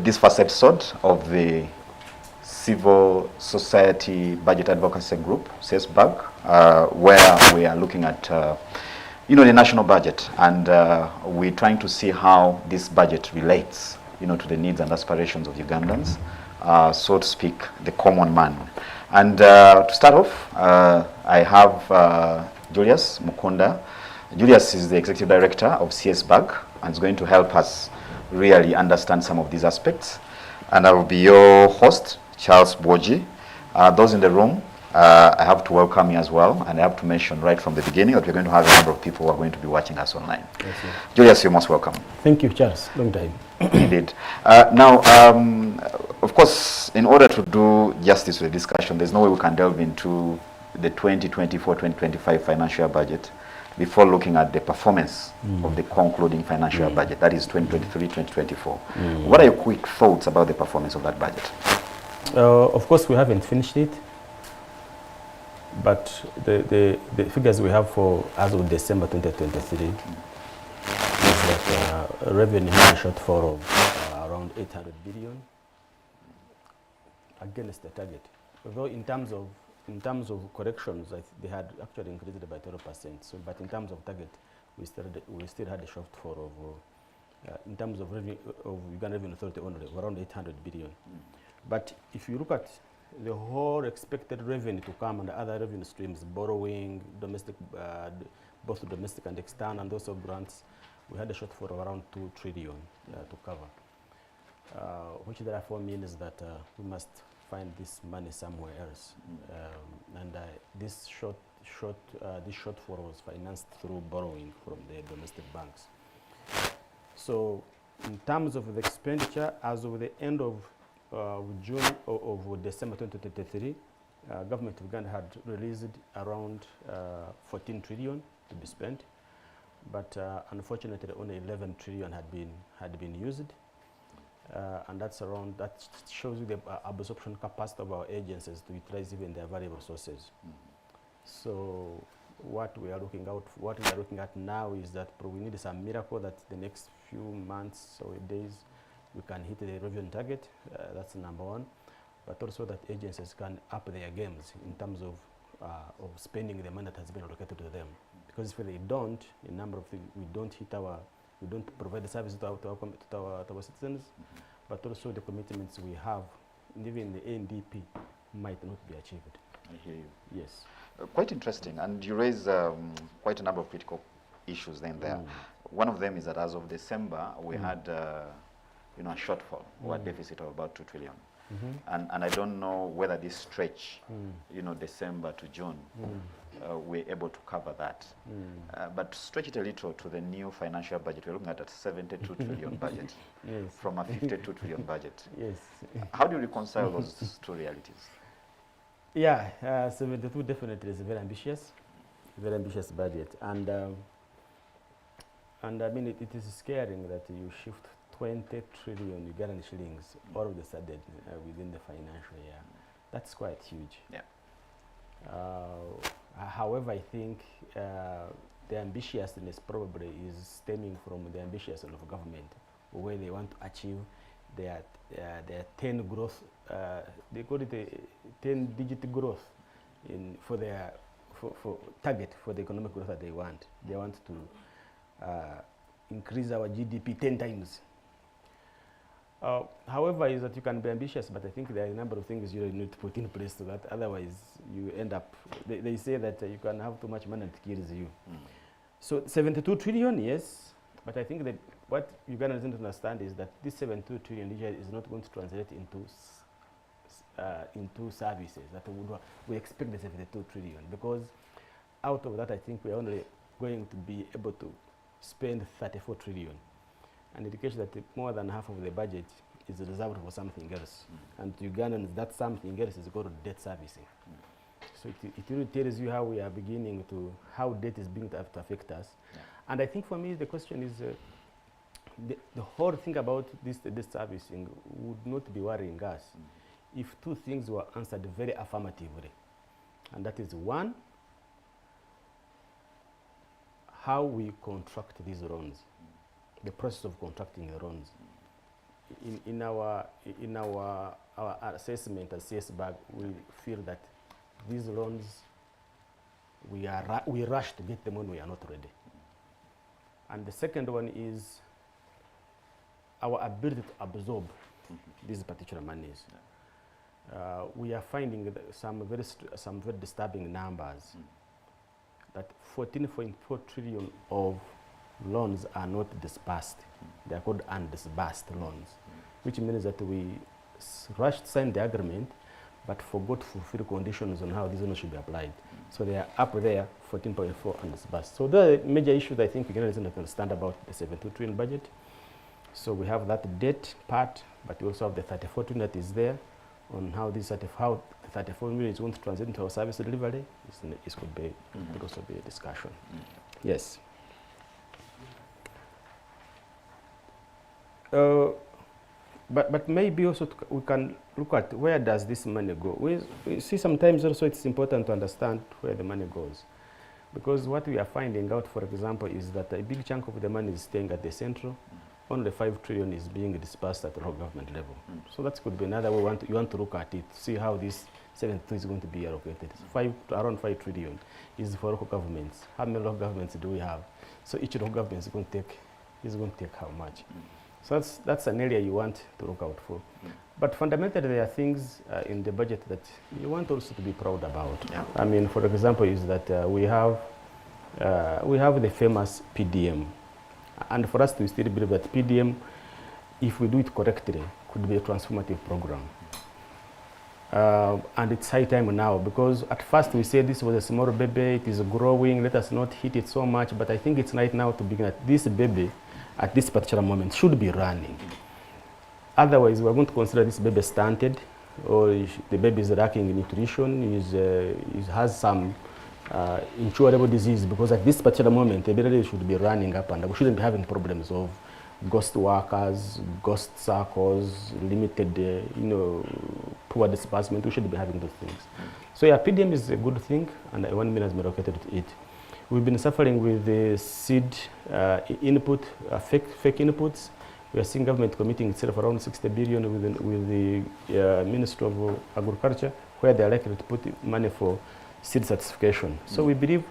this first episode of the Civil Society Budget Advocacy Group, CSBAG, where we are looking at the national budget, and we're trying to see how this budget relates to the needs and aspirations of Ugandans, so to speak, the common man. And to start off, I have Julius Mukunda. Julius is the Executive Director of CSBAG and is going to help us really understand some of these aspects. And I will be your host, Charles Boji. Those in the room, I have to welcome you as well, and I have to mention right from the beginning that we're going to have a number of people who are going to be watching us online. Yes, Julius, you're most welcome. Thank you, Charles. Long time. Indeed. Now, of course, in order to do justice to the discussion, there's no way we can delve into the 2024-2025 financial budget before looking at the performance of the concluding financial budget, that is 2023-2024. What are your quick thoughts about the performance of that budget? Of course, we haven't finished it, but the figures we have for as of December 2023 is that revenue had a shortfall of around 800 billion against the target. Although in terms of corrections, they had actually increased it by 12%. So, but in terms of target, we still had a shortfall of, in terms of revenue of Uganda Revenue Authority only, around 800 billion. But if you look at the whole expected revenue to come and the other revenue streams, borrowing, domestic, both domestic and external, and also grants, we had a shortfall of around 2 trillion to cover, which therefore means that we must find this money somewhere else, this shortfall was financed through borrowing from the domestic banks. So, in terms of the expenditure, as of the end of June of December 2023, government of Uganda had released around 14 trillion to be spent, but unfortunately, only 11 trillion had been used. And that shows you the absorption capacity of our agencies to utilize even their valuable resources. So what we are looking at now is that we need some miracle that the next few months or days we can hit the revenue target. That's number one, but also that agencies can up their games in terms of spending the money that has been allocated to them. Because if they don't, a number of things, we don't provide the service to our citizens, but also the commitments we have, even the ANDP, might not be achieved. I hear you. Yes. Quite interesting, and you raise quite a number of critical issues then there. One of them is that as of December, we had a shortfall or a deficit of about 2 trillion. And I don't know whether this stretch, December to June, we're able to cover that. But stretch it a little to the new financial budget. We're looking at a 72 trillion budget from a 52 trillion budget. Yes. How do you reconcile those two realities? Yeah, 72 definitely is a very ambitious budget. And I mean, it is scaring that you shift 20 trillion Ugandan shillings all of a sudden within the financial year. That's quite huge. Yeah. However, I think the ambitiousness probably is stemming from the ambitiousness of government, where they want to achieve their 10 growth, they call it a 10-digit growth for target for the economic growth that they want. They want to increase our GDP 10 times. However, is that you can be ambitious, but I think there are a number of things you need to put in place to that. Otherwise, you end up, they say that you can have too much money and it kills you. So 72 trillion, yes, but I think that what Ugandans need to understand is that this 72 trillion is not going to translate into services that we expect the 72 trillion, because out of that, I think we're only going to be able to spend 34 trillion. And it indicates that more than half of the budget is reserved for something else. And to Ugandans, that something else is called debt servicing. So it really tells you how we are beginning to, how debt is beginning to affect us. And I think for me, the question is, the whole thing about this debt servicing would not be worrying us if two things were answered very affirmatively. And that is, one, how we contract these loans. The process of contracting the loans. in our assessment as CSBAG, we feel that these loans, we rush to get them when we are not ready. And the second one is our ability to absorb these particular monies. We are finding some very disturbing numbers, that 14.4 trillion of loans are not disbursed. They are called undisbursed loans, which means that we rushed to sign the agreement but forgot to fulfill conditions on how these loans should be applied. So they are up there, 14.4 undisbursed. So the major issue that I think we can understand about the 72 trillion budget. So we have that debt part, but we also have the 34 trillion that is there on how the 34 million is going to translate into our service delivery. It could also be a discussion. Yes. But maybe also we can look at where does this money go. We see sometimes also it's important to understand where the money goes. Because what we are finding out, for example, is that a big chunk of the money is staying at the central. Only 5 trillion is being dispersed at the local government level. So that could be another way you want to look at it, see how this 72 is going to be allocated. Around 5 trillion is for local governments. How many local governments do we have? So each local government is going to take how much? So that's an area you want to look out for. But fundamentally, there are things in the budget that you want also to be proud about. Yeah. I mean, for example, is that we have the famous PDM. And for us to still believe that PDM, if we do it correctly, could be a transformative program. And it's high time now, because at first we said this was a small baby, it is growing, let us not hit it so much, but I think it's right now to begin that this baby, at this particular moment, should be running. Otherwise, we're going to consider this baby stunted, or the baby is lacking in nutrition, has some incurable disease, because at this particular moment, the baby should be running up, and we shouldn't be having problems of ghost workers, ghost circles, limited, poor disbursement. We should be having those things. So yeah, PDM is a good thing, and 1 million has been allocated to it. We've been suffering with the seed input, fake inputs. We are seeing government committing itself around 60 billion with the Ministry of Agriculture, where they are likely to put money for seed certification. So we believe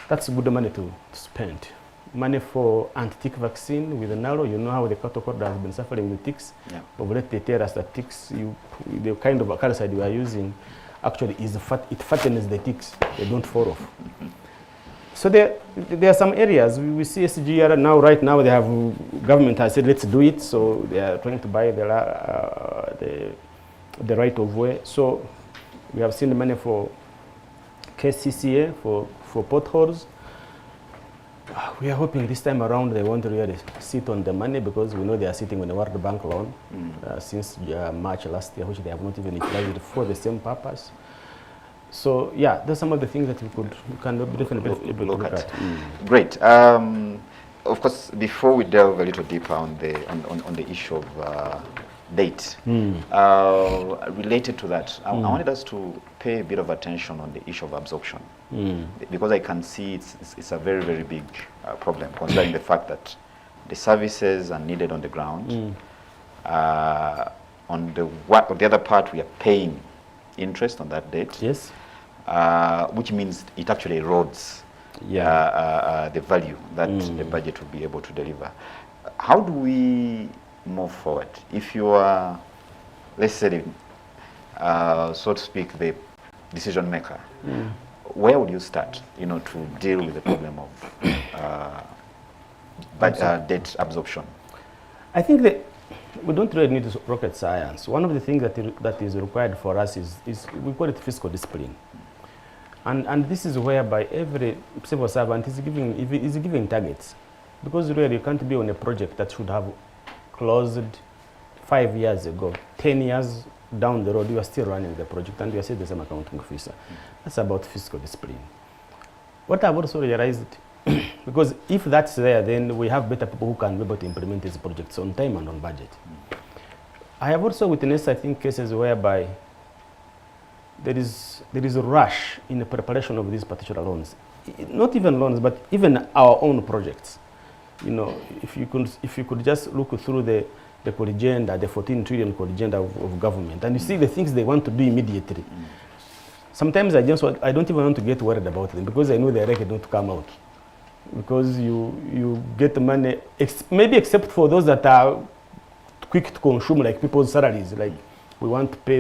that's good money to spend. Money for anti-tick vaccine with the NALO. You know how the cattle corridor has been suffering with ticks. Yeah. But let they tell us that ticks, the kind of acaricide you are using, actually it fattens the ticks. They don't fall off. So there are some areas. We see SGR now, right now, government has said, let's do it. So they are trying to buy the right of way. So we have seen the money for KCCA, for potholes. We are hoping this time around they won't really sit on the money, because we know they are sitting on the World Bank loan since March last year, which they have not even utilized for the same purpose. So yeah, those are some of the things that we can definitely look at. Great. Of course, before we delve a little deeper on the issue of date, related to that, I wanted us to pay a bit of attention on the issue of absorption, because I can see it's a very, very big problem, considering the fact that the services are needed on the ground. On the other part, we are paying interest on that debt. Yes. Which means it actually erodes the value that the budget will be able to deliver. How do we move forward? If you are, let's say, so to speak, the decision maker, where would you start, to deal with the problem of debt absorption? I think that we don't really need rocket science. One of the things that is required for us is we call it fiscal discipline. And this is whereby every civil servant is giving targets. Because really you can't be on a project that should have closed 5 years ago. 10 years down the road, you are still running the project and you are still the same accounting officer. That's about fiscal discipline. What I've also realized, because if that's there, then we have better people who can be able to implement these projects on time and on budget. I have also witnessed, I think, cases whereby there is a rush in the preparation of these particular loans. Not even loans, but even our own projects. If you could just look through the the core agenda, the 14 trillion core agenda of government, and you see the things they want to do immediately. Sometimes I don't even want to get worried about them because I know they're likely not to come out. Because you get the money, maybe except for those that are quick to consume, like people's salaries, like we want to pay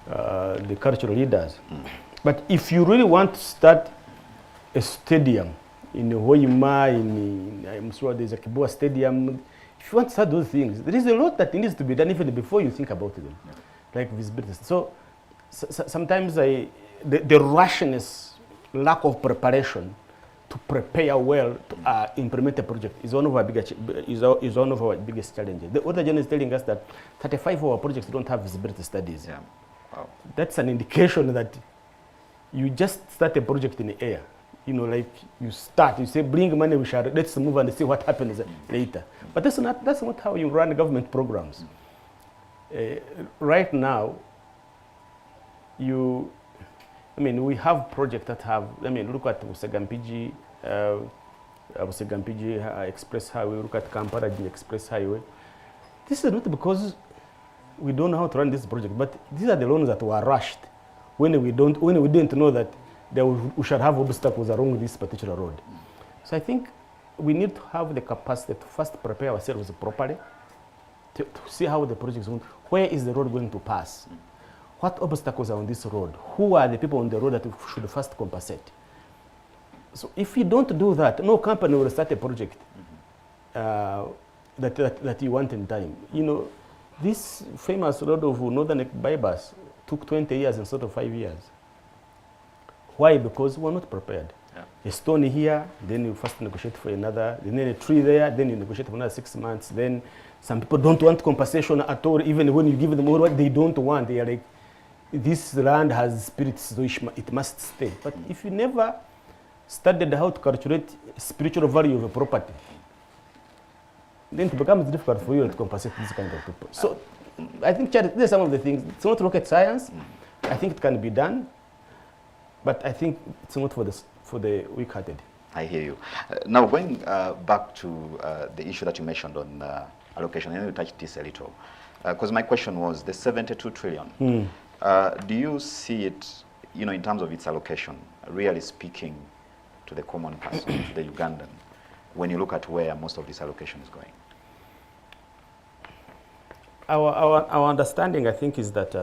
the cultural leaders. But if you really want to start a stadium in Hoima, I'm sure there's a Kibua stadium, if you want to start those things, there is a lot that needs to be done even before you think about them, like visibility. So sometimes the rashness, lack of preparation to prepare well to implement a project is one of our biggest challenges. The other journal is telling us that 35 of our projects don't have visibility studies. Yeah. Wow. That's an indication that you just start a project in the air. You know, like you start, you say, bring money, let's move and see what happens later. But that's not how you run government programs. Right now, we have projects that have, look at Busegampigi Express Highway, look at Kampala Express Highway. This is not because we don't know how to run this project, but these are the loans that were rushed when we didn't know that we should have obstacles along this particular road. So I think we need to have the capacity to first prepare ourselves properly to see how the project is going. Where is the road going to pass? What obstacles are on this road? Who are the people on the road that we should first compensate? So if you don't do that, no company will start a project that you want in time. You know, this famous road of Northern Bypass took 20 years instead of 5 years. Why? Because we're not prepared. Yeah. A stone here, then you first negotiate for another, then a tree there, then you negotiate for another 6 months. Then some people don't want compensation at all, even when you give them all what they don't want. They are like, this land has spirits, so it must stay. But if you never studied how to calculate spiritual value of a property, then it becomes difficult for you to compensate this kind of people. So I think these are some of the things. It's not rocket science. I think it can be done. But I think it's not for the weak-hearted. I hear you. Now, going back to the issue that you mentioned on allocation, I know you touched this a little. Because my question was the 72 trillion. Do you see it, in terms of its allocation, really speaking to the common person, to the Ugandan, when you look at where most of this allocation is going? Our understanding, I think, is that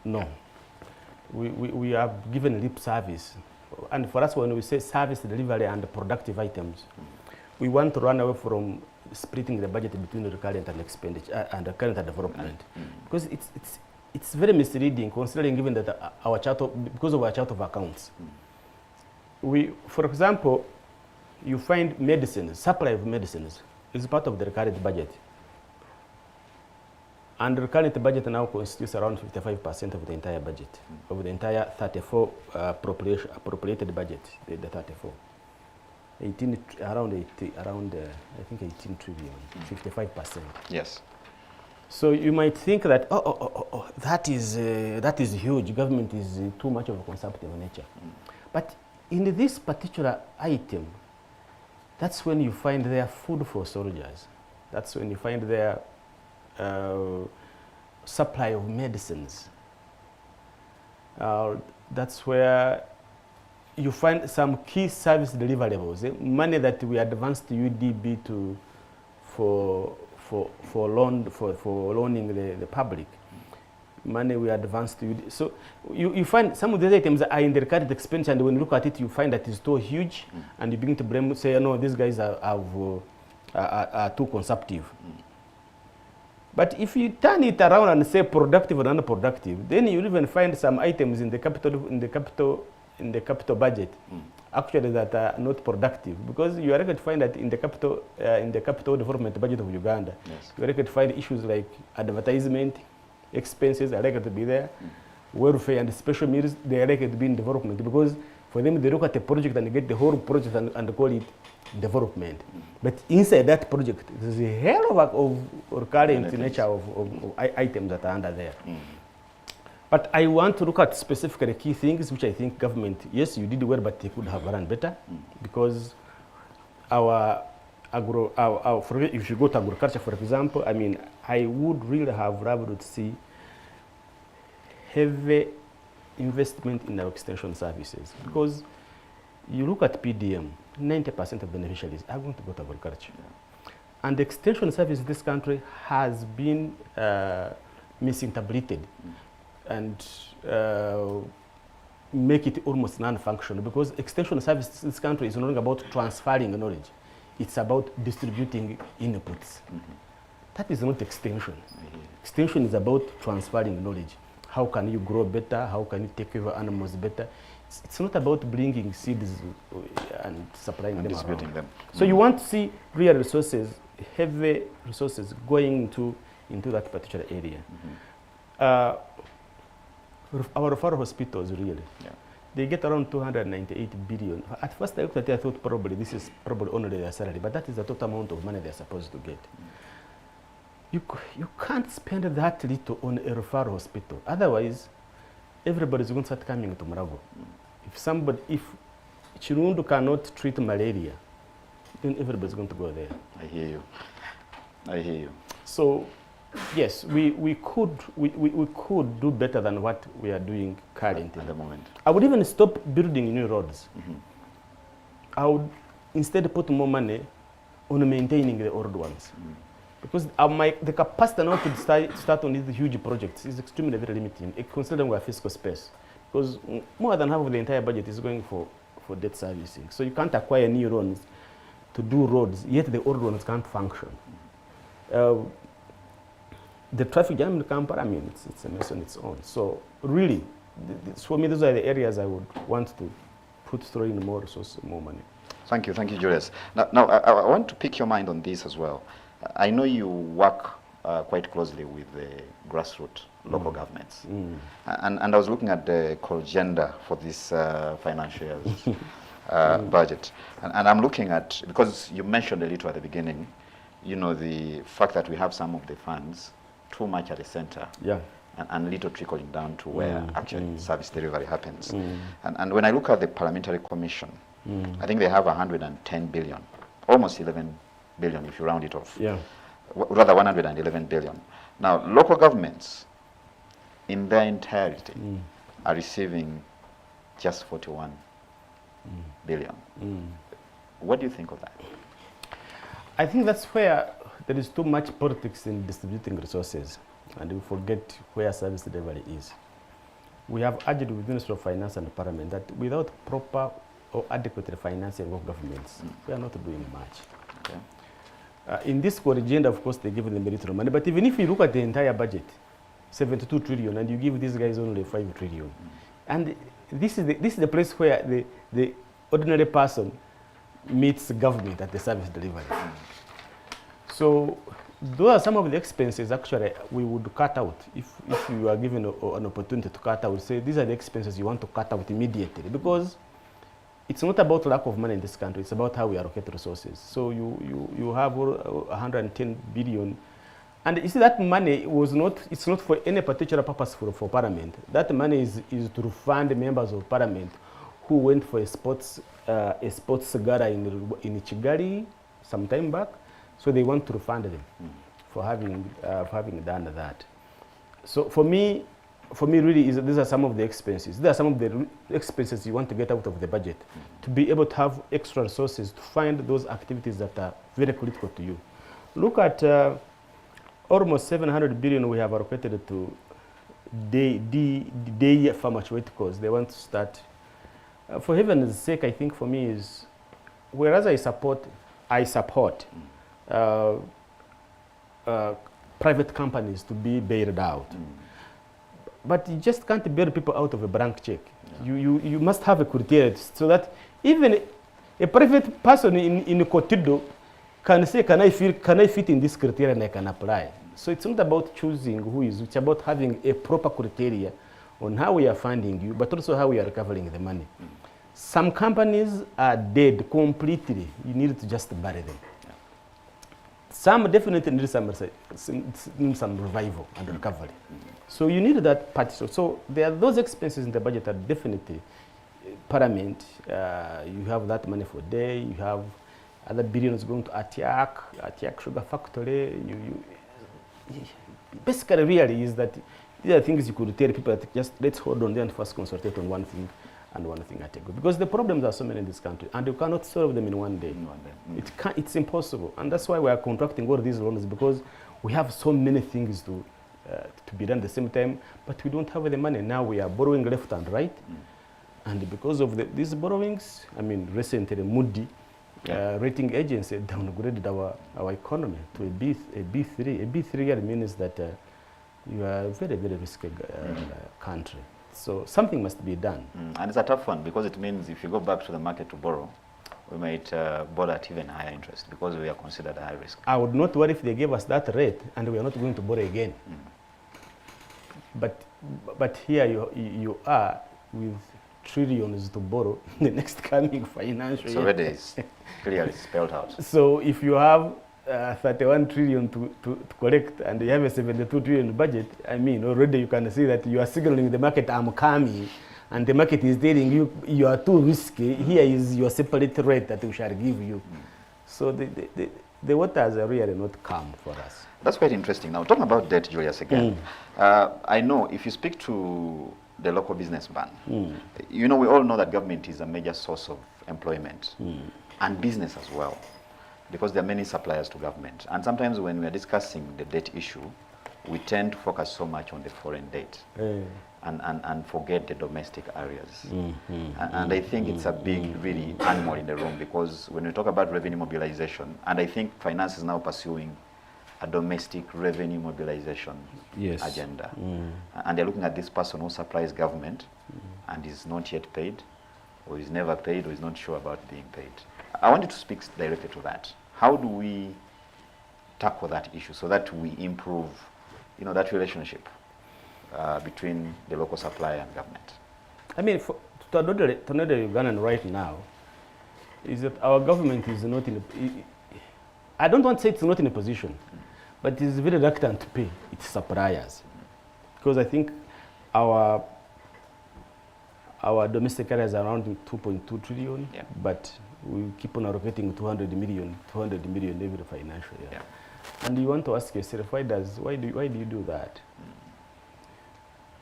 no. We are given lip service. And for us, when we say service delivery and productive items, we want to run away from splitting the budget between the recurrent and expenditure and the current development. Because it's very misleading, considering given that because of our chart of accounts. For example, you find medicines, supply of medicines is part of the recurrent budget. And the current budget now constitutes around 55% of the entire budget, of the entire 34 appropriated budget, the 34. I think 18 trillion, 55%. Yes. So you might think that, that is huge. Government is too much of a consumptive nature. But in this particular item, that's when you find their food for soldiers. That's when you find their supply of medicines. That's where you find some key service deliverables, money that we advanced to UDB for loaning the public. Money we advanced to UDB. So you find some of these items are in the recurrent expenditure, and when you look at it, you find that it's too huge, and you begin to blame, say, no, these guys are too consumptive. But if you turn it around and say productive and unproductive, then you even find some items in the capital budget actually that are not productive, because you are going to find that in the capital development budget of Uganda, you are going to find issues like advertisement expenses are likely to be there, welfare and special meals, they are likely to be in development, because for them they look at the project and get the whole project and call it development. But inside that project, there's a hell of recurrent nature of items that are under there. But I want to look at specifically key things which I think government, yes, you did well, but they could have run better, because our if you go to agriculture, for example, I mean, I would really have loved to see heavy investment in our extension services, because you look at PDM, 90% of beneficiaries are going to go to agriculture. Yeah. And the extension service in this country has been misinterpreted and make it almost non-functional, because extension service in this country is no longer about transferring knowledge. It's about distributing inputs. That is not extension. Extension is about transferring knowledge. How can you grow better? How can you take care of animals better? It's not about bringing seeds and supplying them distributing them. So you want to see real resources, heavy resources going into that particular area. Our referral hospitals, really, they get around 298 billion. At first I looked at it, I thought probably this is probably only their salary, but that is the total amount of money they're supposed to get. You can't spend that little on a referral hospital. Otherwise, everybody's going to start coming to Marago. If Chirundu cannot treat malaria, then everybody's going to go there. I hear you. So, yes, we could do better than what we are doing currently. At the moment. I would even stop building new roads. I would instead put more money on maintaining the old ones. Because the capacity now to start on these huge projects is extremely very limiting, considering our fiscal space. Because more than half of the entire budget is going for debt servicing. So you can't acquire new loans to do roads, yet the old ones can't function. The traffic jam in Kampala, I mean, it's a mess on its own. So really, for me, those are the areas I would want to put through in more resources, more money. Thank you, Julius. Now I want to pick your mind on this as well. I know you work quite closely with the grassroots local governments. And I was looking at the call agenda for this financial year's budget. And I'm looking at, because you mentioned a little at the beginning, you know, the fact that we have some of the funds too much at the center. Yeah. And little trickling down to where actually service delivery happens. And when I look at the Parliamentary Commission, I think they have 110 billion, almost 11 billion if you round it off. Yeah. Rather 111 billion. Now, local governments in their entirety are receiving just 41 billion. What do you think of that? I think that's where there is too much politics in distributing resources, and we forget where service delivery is. We have urged with the Ministry of Finance and Parliament that without proper or adequate financing of governments, we are not doing much. Okay. In this core agenda, of course, they give them military money, but even if you look at the entire budget, 72 trillion, and you give these guys only 5 trillion, and this is the place where the ordinary person meets government at the service delivery. So those are some of the expenses actually we would cut out if you are given an opportunity to cut out. Say these are the expenses you want to cut out immediately, because it's not about lack of money in this country, it's about how we allocate resources. So you have 110 billion, and you see that money it's not for any particular purpose for Parliament. That money is to fund members of Parliament who went for a sports gala in Kigali some time back. So they want to refund them for having done that. So for me, really, these are some of the expenses. These are some of the expenses you want to get out of the budget to be able to have extra resources to find those activities that are very critical to you. Look at almost 700 billion we have allocated to day farmers weight course. They want to start. For heaven's sake, I think for me is, whereas I support private companies to be bailed out. But you just can't bail people out of a blank check. Yeah. You must have a criteria so that even a private person in Kotido can say, can I fit in this criteria and I can apply. So it's not about choosing who is, it's about having a proper criteria on how we are funding you, but also how we are recovering the money. Some companies are dead completely. You need to just bury them. Some definitely need some revival and recovery. So you need that part. So there are those expenses in the budget that definitely Parliament, you have that money for day, you have other billions going to Atiak Sugar Factory. Basically, really is that these are things you could tell people that just let's hold on there and first concentrate on one thing and one thing at a go. Because the problems are so many in this country, and you cannot solve them in one day. It's impossible, and that's why we are contracting all these loans, because we have so many things to be done at the same time, but we don't have the money. Now we are borrowing left and right, and because of these borrowings, I mean, recently Moody rating agency downgraded our economy to a B3. A B3 means that you are a very, very risky country. So something must be done. And it's a tough one, because it means if you go back to the market to borrow, we might borrow at even higher interest, because we are considered a high risk. I would not worry if they gave us that rate and we are not going to borrow again. But here you are with trillions to borrow in the next coming financial year. So already it's clearly spelled out. So if you have 31 trillion to collect and you have a 72 trillion budget, I mean, already you can see that you are signaling the market, I'm coming, and the market is telling you, you are too risky, here is your separate rate that we shall give you. So the waters are really not calm for us. That's quite interesting. Now, talking about debt, Julius, again, I know if you speak to the local businessman, you know, we all know that government is a major source of employment and business as well, because there are many suppliers to government. And sometimes when we are discussing the debt issue, we tend to focus so much on the foreign debt and forget the domestic areas. And I think it's a big, really, animal in the room, because when we talk about revenue mobilization, and I think finance is now pursuing a domestic revenue mobilization agenda. And they're looking at this person who supplies government and is not yet paid, or is never paid, or is not sure about being paid. I want you to speak directly to that. How do we tackle that issue so that we improve, you know, that relationship between the local supplier and government? I mean, to another Ugandan right now, is that our government is not in a, I don't want to say it's not in a position, but it is very reluctant to pay its suppliers. Because I think our domestic area is around 2.2 trillion, but we keep on allocating 200 million every financial year. And you want to ask yourself, why do you do that?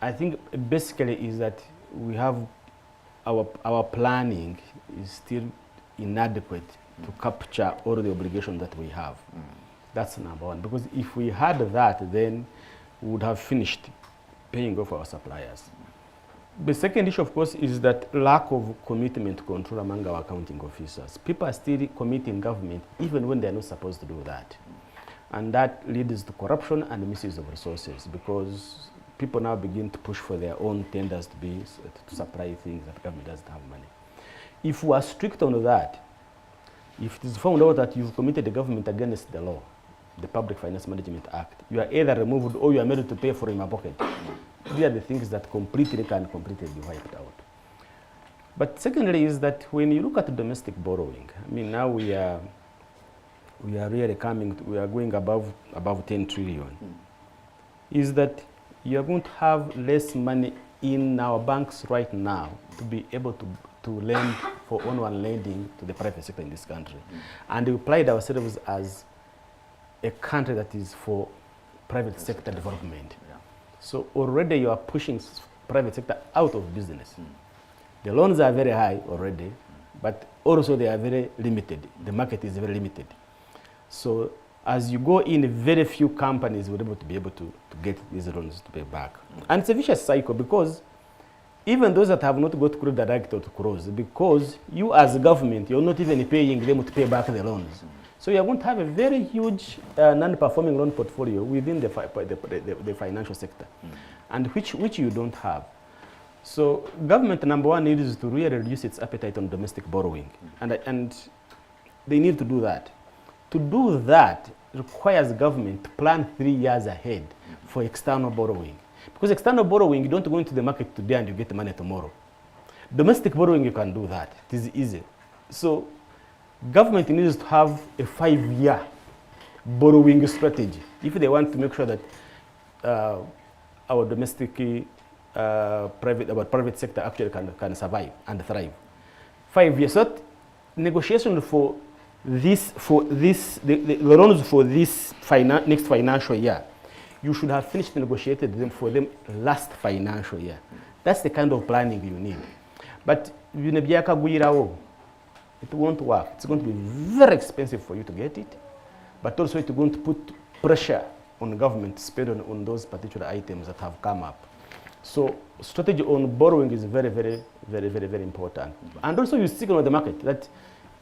I think basically is that we have our planning is still inadequate to capture all the obligations that we have. That's number one. Because if we had that, then we would have finished paying off our suppliers. The second issue, of course, is that lack of commitment control among our accounting officers. People are still committing government even when they're not supposed to do that. And that leads to corruption and misuse of resources, because people now begin to push for their own tenders to supply things that government doesn't have money. If we are strict on that, if it is found out that you've committed the government against the law, the Public Finance Management Act, you are either removed or you are made to pay for in your pocket. These are the things that completely be wiped out. But secondly is that when you look at domestic borrowing, I mean, now we are really we are going above 10 trillion. Is that you are going to have less money in our banks right now to be able to lend for on-one lending to the private sector in this country. And we pride ourselves as a country that is for private sector development. So already you are pushing private sector out of business. The loans are very high already, but also they are very limited. The market is very limited. So as you go in, very few companies will be able to get these loans to pay back. And it's a vicious cycle, because even those that have not got credit director to close, because you as a government, you're not even paying them to pay back the loans. So you're going to have a very huge non-performing loan portfolio within the financial sector, and which you don't have. So government, number one, needs to really reduce its appetite on domestic borrowing, and they need to do that. To do that requires government to plan 3 years ahead for external borrowing. Because external borrowing, you don't go into the market today and you get the money tomorrow. Domestic borrowing, you can do that. It is easy. So government needs to have a 5-year borrowing strategy if they want to make sure that our domestic private sector actually can survive and thrive. 5 years. So negotiation for the loans for this next financial year, you should have finished negotiated them for them last financial year. That's the kind of planning you need. But it won't work. It's going to be very expensive for you to get it, but also it's going to put pressure on the government to spend on those particular items that have come up. So strategy on borrowing is very, very, very, very, very important. And also you signal on the market that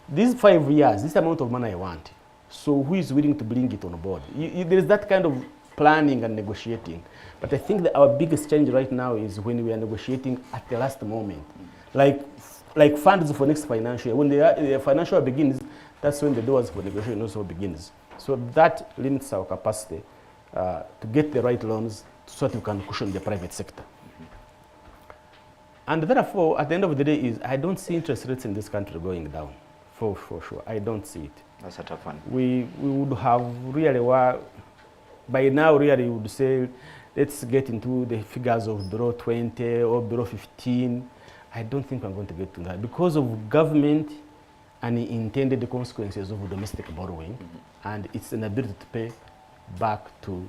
these 5 years, this amount of money I want. So who is willing to bring it on board? There is that kind of planning and negotiating. But I think that our biggest challenge right now is when we are negotiating at the last moment. Like funds for next financial year. When the financial year begins, that's when the doors for negotiation also begins. So that limits our capacity to get the right loans so that we can cushion the private sector. And therefore, at the end of the day, I don't see interest rates in this country going down, for sure. I don't see it. That's a tough one. We would have really, by now really you would say, let's get into the figures of below 20 or below 15. I don't think I'm going to get to that because of government and the intended consequences of domestic borrowing and its inability to pay back to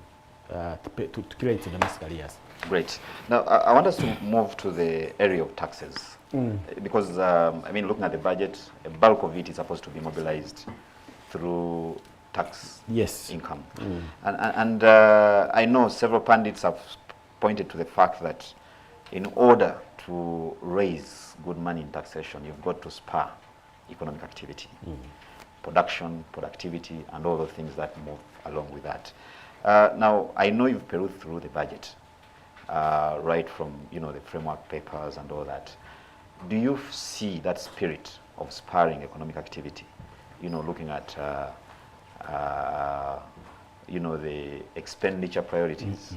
create domestic arrears. Great. Now, I want us to move to the area of taxes. Because, I mean, looking at the budget, a bulk of it is supposed to be mobilized through tax income. And I know several pundits have pointed to the fact that in order to raise good money in taxation, you've got to spur economic activity, production, productivity, and all the things that move along with that. Now, I know you've perused through the budget, right from the framework papers and all that. Do you see that spirit of spurring economic activity? Looking at the expenditure priorities,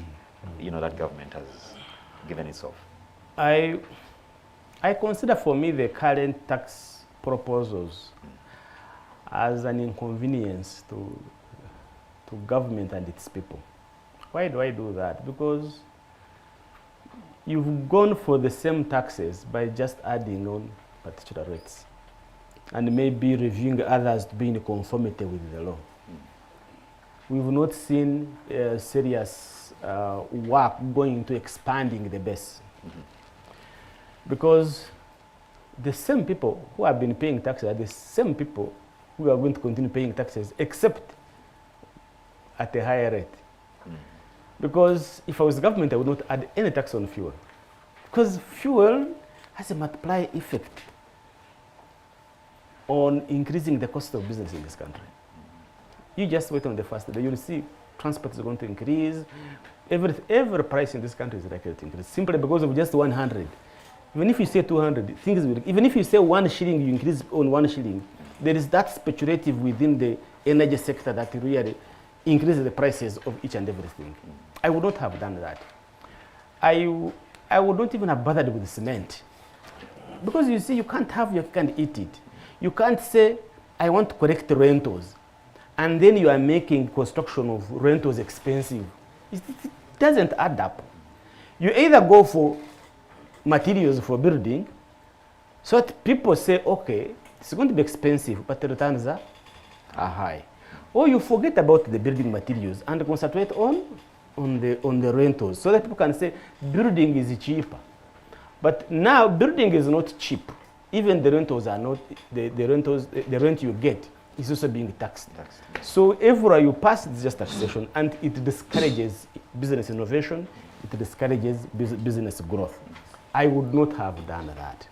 that government has given itself. I consider for me the current tax proposals as an inconvenience to government and its people. Why do I do that? Because you've gone for the same taxes by just adding on particular rates and maybe reviewing others to be in conformity with the law. We've not seen serious work going into expanding the base. Because the same people who have been paying taxes are the same people who are going to continue paying taxes, except at a higher rate. Because if I was government, I would not add any tax on fuel. Because fuel has a multiplier effect on increasing the cost of business in this country. You just wait on the first day, you'll see transport is going to increase. Every price in this country is likely to increase, simply because of just 100. Even if you say 200, things will, even if you say 1 shilling, you increase on 1 shilling, there is that speculative within the energy sector that really increases the prices of each and everything. I would not have done that. I would not even have bothered with cement. Because you see, you can't have your cake and eat it. You can't say, I want to correct the rentals, and then you are making construction of rentals expensive. It doesn't add up. You either go for materials for building, so that people say, okay, it's going to be expensive, but the returns are high. Or you forget about the building materials and concentrate on the rentals, so that people can say building is cheaper. But now building is not cheap. Even the rentals are not, the rent you get is also being taxed. So everywhere you pass, it's just taxation, and it discourages business innovation, it discourages business growth. I would not have done that.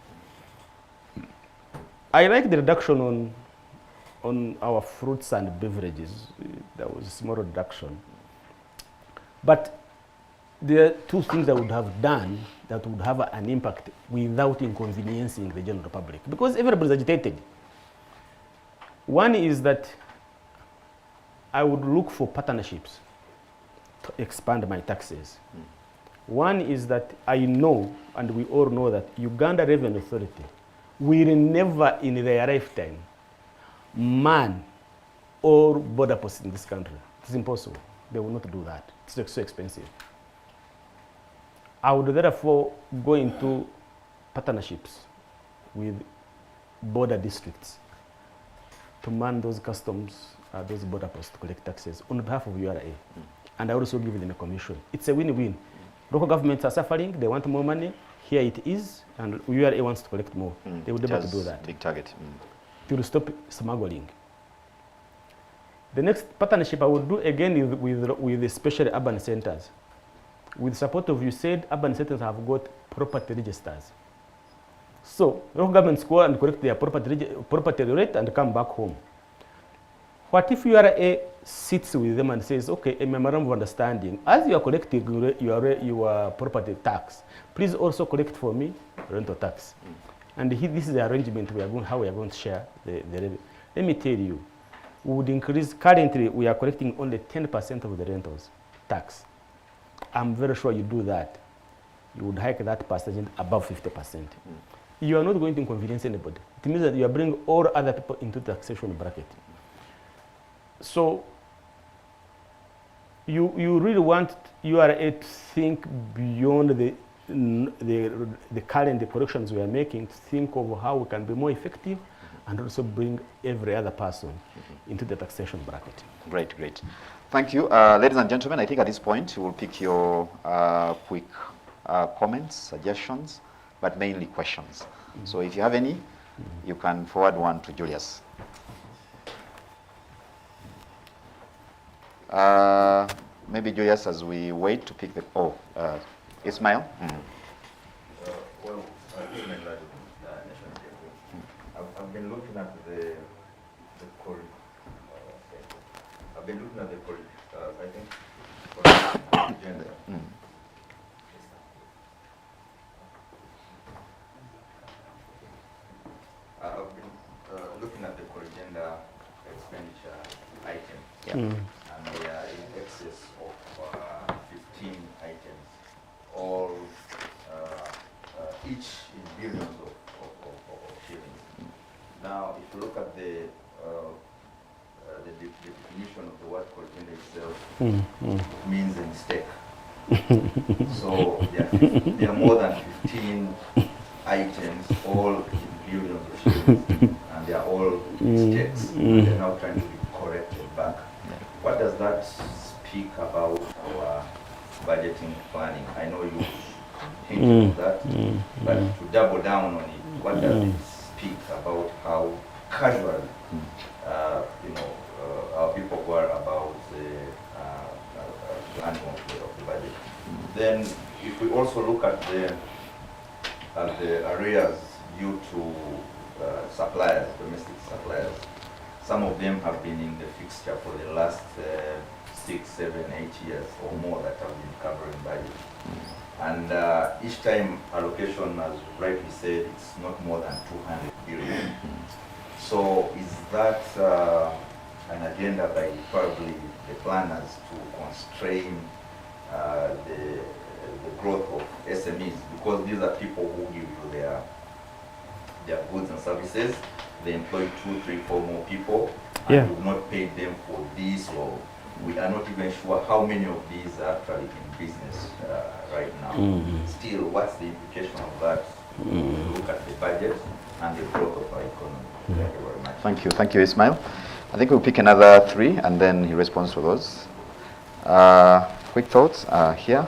I like the reduction on our fruits and beverages. There was a small reduction. But there are two things I would have done that would have an impact without inconveniencing the general public, because everybody is agitated. One is that I would look for partnerships to expand my taxes. One is that I know, and we all know, that Uganda Revenue Authority will never in their lifetime man or border posts in this country. It's impossible. They will not do that. It's so expensive. I would therefore go into partnerships with border districts to man those customs, those border posts to collect taxes on behalf of URA. And I also give them a commission. It's a win-win. Local governments are suffering, they want more money, here it is, and URA wants to collect more. They would be able to do that. Big target. To stop smuggling. The next partnership I would do again with especially urban centers. With support of USAID, urban centers have got property registers. So local governments go and collect their property rate and come back home. What if URA sits with them and says, okay, a memorandum of understanding, as you are collecting your property tax, please also collect for me rental tax. And this is the arrangement how we are going to share the revenue. Let me tell you, we would increase, currently we are collecting only 10% of the rentals tax. I'm very sure you do that, you would hike that percentage above 50%. You are not going to inconvenience anybody. It means that you are bringing all other people into the taxation bracket. So you really want URA to think beyond the current corrections we are making, to think of how we can be more effective and also bring every other person into the taxation bracket. Great, great. Thank you. Ladies and gentlemen, I think at this point we will pick your quick comments, suggestions, but mainly questions. So if you have any, you can forward one to Julius. Maybe Julius, as we wait to pick the, Ismail? Well, I've been looking at the I've been looking at the I think, agenda. I've been looking at the agenda expenditure items, and they are in excess of 15 items, all each in billions of shillings. Now, if you look at the definition of the word agenda itself, it means a mistake. So there are more than 15 items, all in billions of shillings, and they are all mistakes. And they're now trying to be corrected back. What does that speak about our budgeting planning? I know you hinted at that, but to double down on it, what does it speak about how casual, our people were about the planning of the budget? Then, if we also look at the arrears due to suppliers, domestic suppliers, some of them have been in the fixture for the last 6, 7, 8 years or more that have been covering budget. And each time allocation, as rightly said, it's not more than 200 billion. So is that an agenda by probably the planners to constrain the growth of SMEs? Because these are people who give you their goods and services. They employ 2, 3, 4 more people, and you've not paid them for this, or we are not even sure how many of these are actually in business right now. Still, what's the implication of that? Look at the budget and the growth of our economy. Thank you very much. Thank you. Thank you, Ismail. I think we'll pick another 3 and then he responds to those. Quick thoughts here.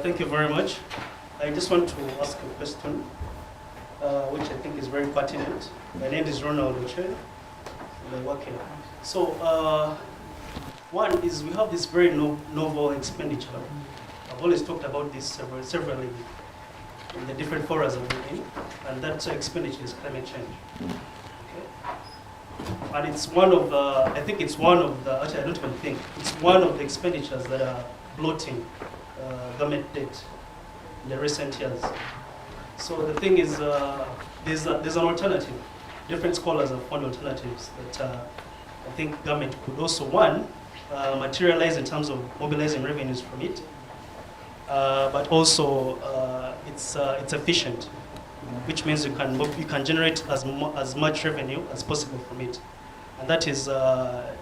Thank you very much. I just want to ask a question, which I think is very pertinent. My name is Ronald Oche, and I work here. So, one is we have this very novel expenditure. I've always talked about this severally in the different forums I've been in, and that expenditure is climate change. Okay? And it's one of the, I think it's one of the, actually I don't even think, it's one of the expenditures that are bloating government debt in the recent years. So the thing is, there's an alternative. Different scholars have found alternatives that I think government could also, one, materialize in terms of mobilizing revenues from it, but also it's efficient, which means you can generate as much revenue as possible from it. and that is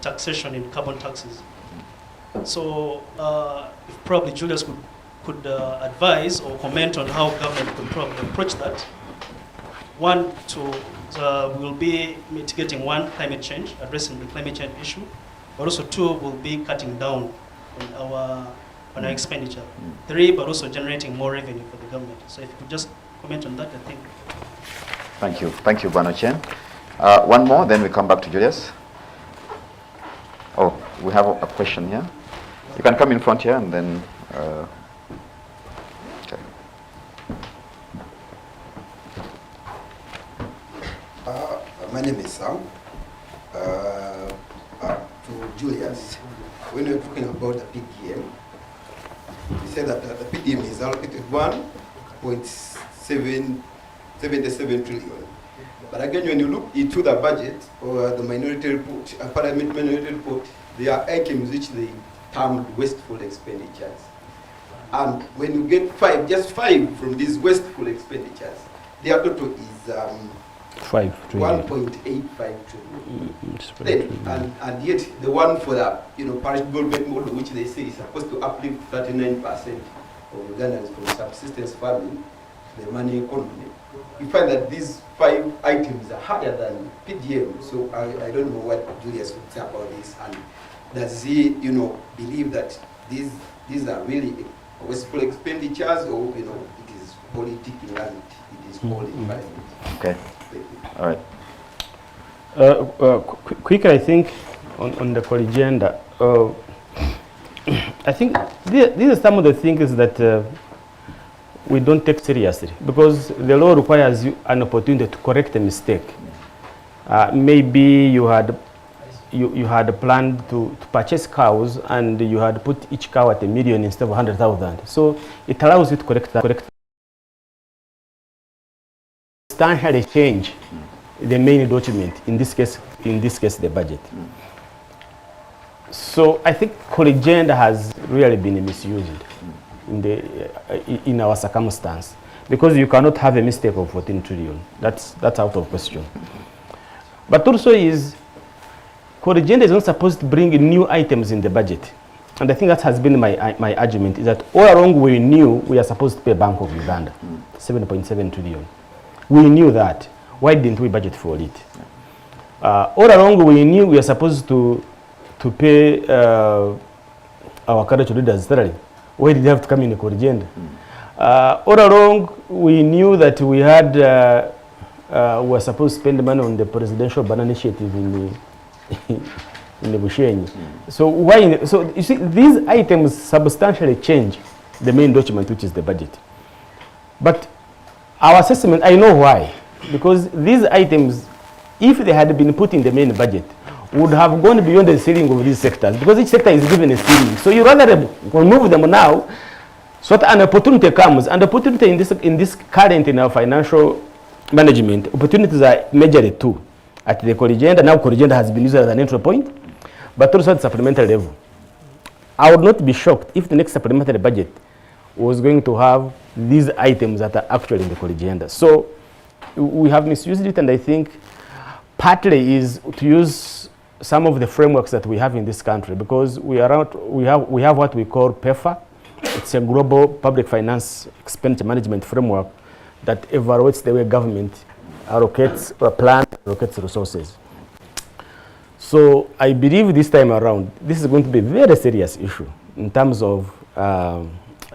taxation in carbon taxes. So if probably Julius could advise or comment on how government could probably approach that. One, we'll be mitigating one, climate change, addressing the climate change issue, but also two, we'll be cutting down on our expenditure. Three, but also generating more revenue for the government. So if you could just comment on that, I think. Thank you, Bwana Chen. One more, then we come back to Julius. Oh, we have a question here. You can come in front here and then. Okay. My name is Sam. To Julius, when we're talking about the PDM, we said that the PDM is allocated 1.77 trillion. But again, when you look into the budget or the minority report, Parliament minority report, there are items which they termed wasteful expenditures. And when you get just five from these wasteful expenditures, their total is 1.85 trillion. And yet the one for the parish government model, which they say is supposed to uplift 39% of Ugandans from subsistence farming to the money economy, you find that these five items are higher than PDM. So I don't know what Julius would say about this, and does he believe that these are really wasteful expenditures, or it is political and it is all environment? Okay. All right. Quickly, I think on the agenda, I think these are some of the things that we don't take seriously, because the law requires you an opportunity to correct a mistake. Maybe you had planned to purchase cows, and you had put each cow at $1 million instead of 100,000. So it allows you to correct substantially change the main document, in this case the budget. So I think agenda has really been misused in our circumstance, because you cannot have a mistake of 14 trillion. That's out of question. But also agenda is not supposed to bring new items in the budget. And I think that has been my argument, is that all along we knew we are supposed to pay Bank of Uganda 7.7 trillion. We knew that. Why didn't we budget for it? All along we knew we are supposed to pay our cultural leaders salary. Why did they have to come in the agenda? All along we knew that we were supposed to spend money on the presidential banana initiative in the Bushenyi. So so you see, these items substantially change the main document, which is the budget. But our assessment, I know why. Because these items, if they had been put in the main budget, would have gone beyond the ceiling of these sectors, because each sector is given a ceiling. So you rather remove them now, so that an opportunity comes. And opportunity in this current in our financial management, opportunities are majorly two. At the agenda, now agenda has been used as an entry point, but also at supplementary level. I would not be shocked if the next supplementary budget was going to have these items that are actually in the agenda. So we have misused it, and I think partly is to use some of the frameworks that we have in this country, because we have what we call PEFA. It's a global public finance expenditure management framework that evaluates the way government allocates resources. So I believe this time around, this is going to be a very serious issue in terms of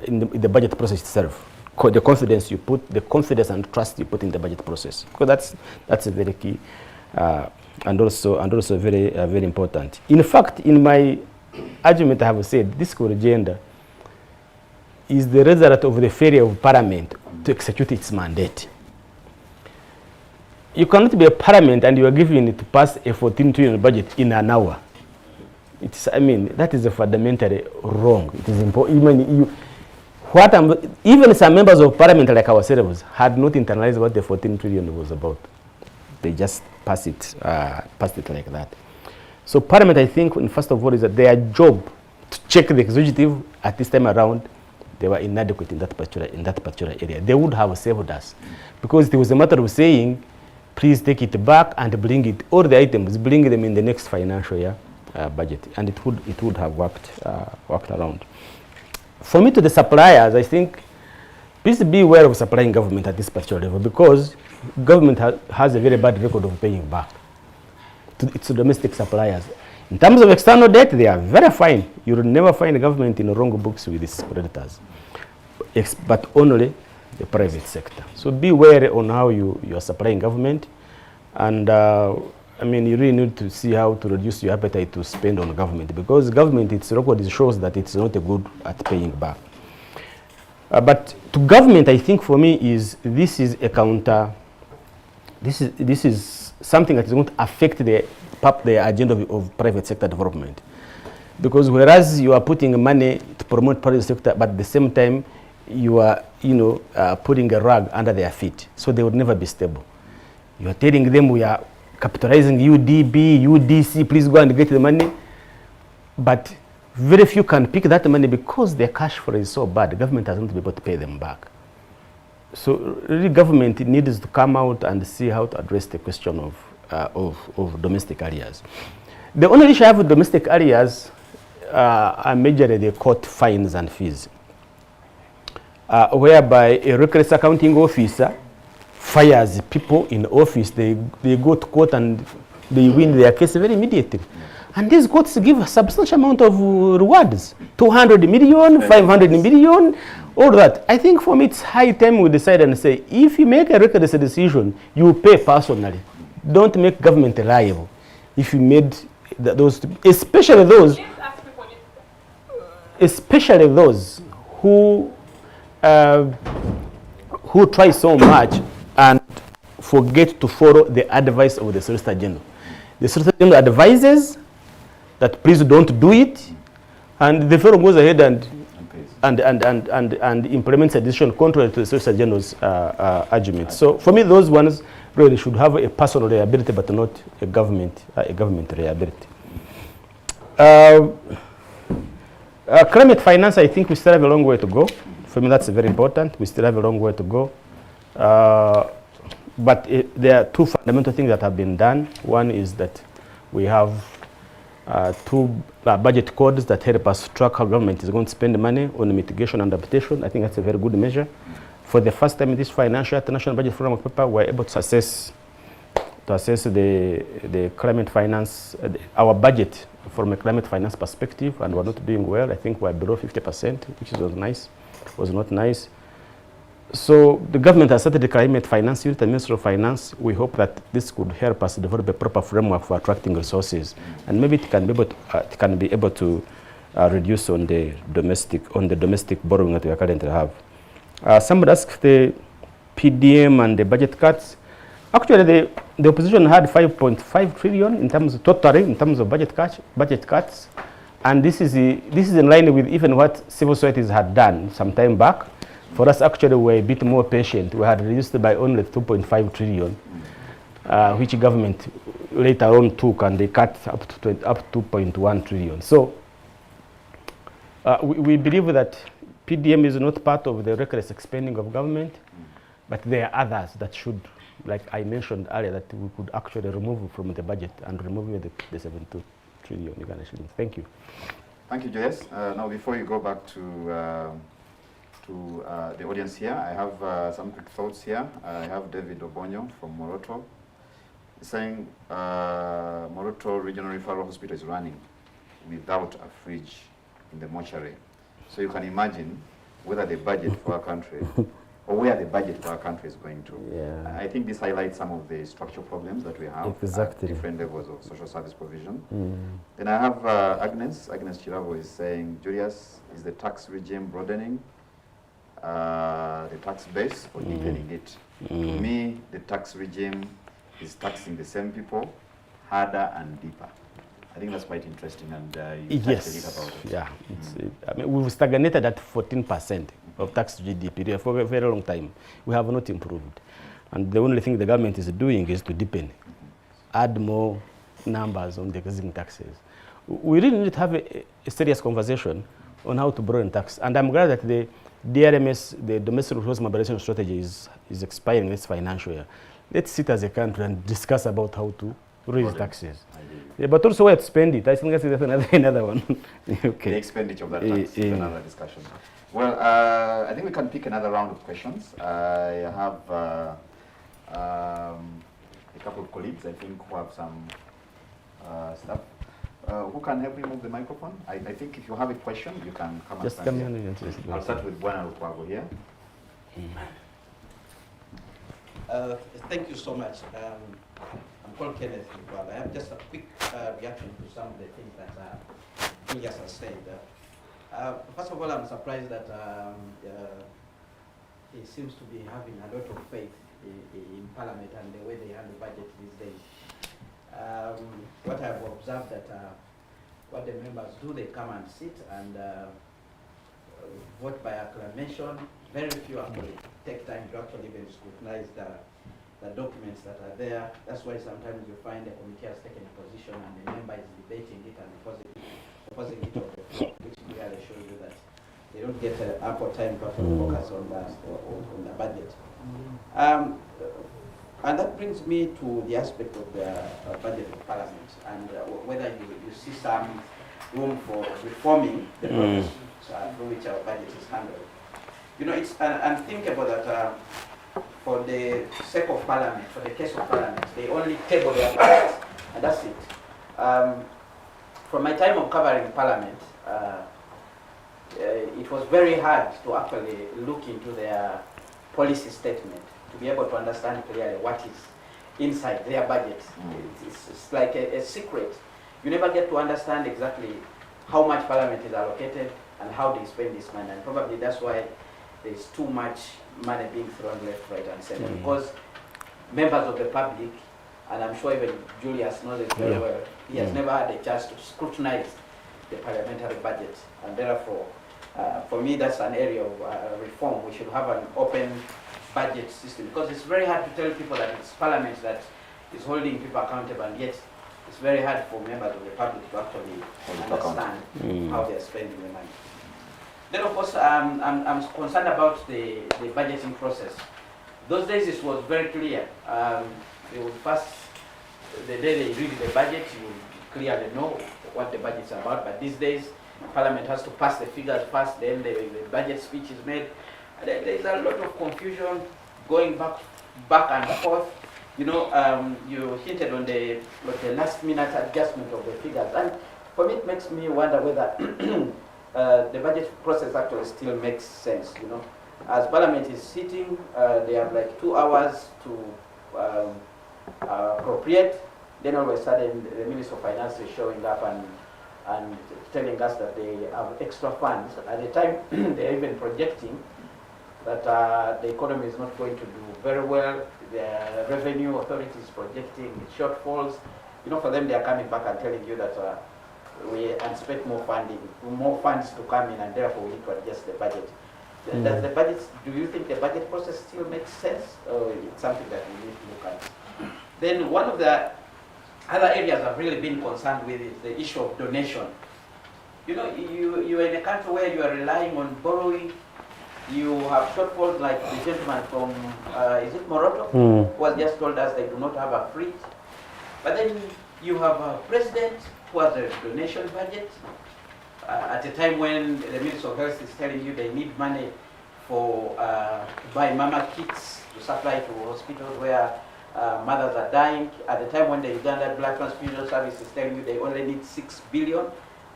in the budget process itself. The confidence and trust you put in the budget process, because that's a very key and also very important. In fact, in my argument, I have said this agenda is the result of the failure of Parliament to execute its mandate. You cannot be a Parliament and you are given it to pass a 14 trillion budget in an hour. That is fundamentally wrong. It is important. Even some members of Parliament like ourselves had not internalized what the 14 trillion was about. They just passed it like that. So Parliament, I think, first of all, is that their job to check the executive at this time around, they were inadequate in that particular area. They would have saved us, because it was a matter of saying, please take it back and bring it, all the items, bring them in the next financial year budget, and it would have worked around. For me, to the suppliers, I think, please be aware of supplying government at this particular level, because government has a very bad record of paying back to its domestic suppliers. In terms of external debt, they are very fine. You will never find the government in the wrong books with its creditors, but only the private sector. So be wary on how you are supplying government, and I mean, you really need to see how to reduce your appetite to spend on government, because government, its record shows that it's not good at paying back. But to government, I think for me this is a counter. This is something that is going to affect the agenda of private sector development, because whereas you are putting money to promote private sector, but at the same time you are putting a rug under their feet, so they would never be stable. You are telling them we are capitalizing UDB, UDC, please go and get the money, but very few can pick that money because their cash flow is so bad. The government doesn't be able to pay them back. So really, government needs to come out and see how to address the question of domestic areas. The only issue I have with domestic areas are majorly the court fines and fees, whereby a reckless accounting officer fires people in office, they go to court and they win their case very immediately. And these courts give a substantial amount of rewards, 200 million, 500 million, all that. I think for me it's high time we decide and say, if you make a reckless decision, you pay personally. Don't make government liable. If you made those, especially those who try so much and forget to follow the advice of the Solicitor General. The Solicitor General advises that please don't do it, and the fellow goes ahead and implements a decision contrary to the Solicitor General's argument. So for me, those ones really should have a personal liability, but not a government liability. Climate finance, I think we still have a long way to go. For me, that's very important. We still have a long way to go. But there are two fundamental things that have been done. One is that we have two budget codes that help us track how government is going to spend money on mitigation and adaptation. I think that's a very good measure. For the first time in this financial year, the National Budget Framework Paper, we're able to assess the climate finance, our budget from a climate finance perspective, and we're not doing well. I think we're below 50%, which was nice. Was not nice. So the government has started the climate finance unit and Ministry of Finance. We hope that this could help us develop a proper framework for attracting resources, and maybe it can be able to reduce on the domestic borrowing that we currently have. Somebody asked the PDM and the budget cuts. Actually, the opposition had 5.5 trillion in terms of totally in terms of budget cuts, and this is in line with even what civil societies had done some time back. For us, actually, we're a bit more patient. We had reduced by only 2.5 trillion, which government later on took, and they cut up to 2.1 trillion. So we believe that PDM is not part of the reckless expending of government, but there are others that should, like I mentioned earlier, that we could actually remove from the budget and remove the 72 trillion Uganda shillings. Thank you. Thank you, Joyce. Now, before you go back to the audience here, I have some quick thoughts here. I have David Obonyo from Moroto saying Moroto Regional Referral Hospital is running without a fridge in the mortuary. So you can imagine whether the budget for our country or where the budget for our country is going to. Yeah. I think this highlights some of the structural problems that we have Exactly. at different levels of social service provision. Then I have Agnes Chiravo is saying, Julius, is the tax regime broadening the tax base or deepening it? To me, the tax regime is taxing the same people harder and deeper. I think that's quite interesting, and you touched a bit about it. Yeah, I mean, we've stagnated at 14% of tax GDP for a very long time. We have not improved, and the only thing the government is doing is to deepen, add more numbers on the existing taxes. We really need to have a serious conversation on how to broaden tax, and I'm glad that the DRMS, the Domestic Resource Mobilization Strategy, is expiring this financial year. let's sit as a country and discuss about how to raise Got it. taxes. I agree. Yeah, but also where to spend it. I think that's another one. The Okay. expenditure of that tax is another discussion. Well, I think we can pick another round of questions. I have a couple of colleagues, I think, who have some stuff. Who can help me move the microphone? I think if you have a question, you can come Just and come stand in here. and just I'll start with Bwana Lukwago here. Thank you so much. I'm called Kenneth Lukwago. I have just a quick reaction to some of the things that Julius has said. First of all, I'm surprised that he seems to be having a lot of faith in Parliament and the way they handle budget these days. What I've observed that what the members do, they come and sit and vote by acclamation. Very few actually take time to actually even scrutinize the documents that are there. That's why sometimes you find the committee has taken a position and the member is debating it and opposing it on the floor, which clearly shows you that they don't get ample time to actually focus on the budget. And that brings me to the aspect of the budget of Parliament and whether you see some room for reforming the process through which our budget is handled. You know, it's unthinkable that for the sake of Parliament, for the case of Parliament, they only table their budgets, and that's it. From my time of covering Parliament, it was very hard to actually look into their policy statement to be able to understand clearly what is inside their budget. It's like a secret. You never get to understand exactly how much Parliament is allocated and how they spend this money, and probably that's why there's too much money being thrown left, right, and center. Because members of the public, and I'm sure even Julius knows it very well, he has never had a chance to scrutinize the parliamentary budget, and therefore, for me, that's an area of reform. We should have an open budget system, because it's very hard to tell people that it's Parliament that is holding people accountable, and yet it's very hard for members of the public to actually understand how they're spending the money. Then, of course, I'm concerned about the budgeting process. Those days it was very clear. They would pass, the day they read the budget, you clearly know what the budget's about. But these days, Parliament has to pass the figures first, then the budget speech is made. There's a lot of confusion going back and forth. You know, you hinted on the last minute adjustment of the figures. And for me, it makes me wonder whether the budget process actually still makes sense, you know. As Parliament is sitting, they have like 2 hours to appropriate. Then all of a sudden, the Minister of Finance is showing up and telling us that they have extra funds. At the time, they're even projecting that the economy is not going to do very well. The revenue authority is projecting shortfalls. You know, for them, they are coming back and telling you that we anticipate more funds to come in, and therefore we need to adjust the budget. Does the budget, do you think the budget process still makes sense, or it's something that we need to look at? Then one of the other areas I've really been concerned with is the issue of donation. You know, you're in a country where you are relying on borrowing. You have shortfalls like the gentleman from, is it Morocco, who has just told us they do not have a fridge. But then you have a president who has a donation budget at a time when the Minister of Health is telling you they need money for buy mama kits to supply to hospitals where mothers are dying. At the time when the Uganda Blood Transfusion Service is telling you they only need 6 billion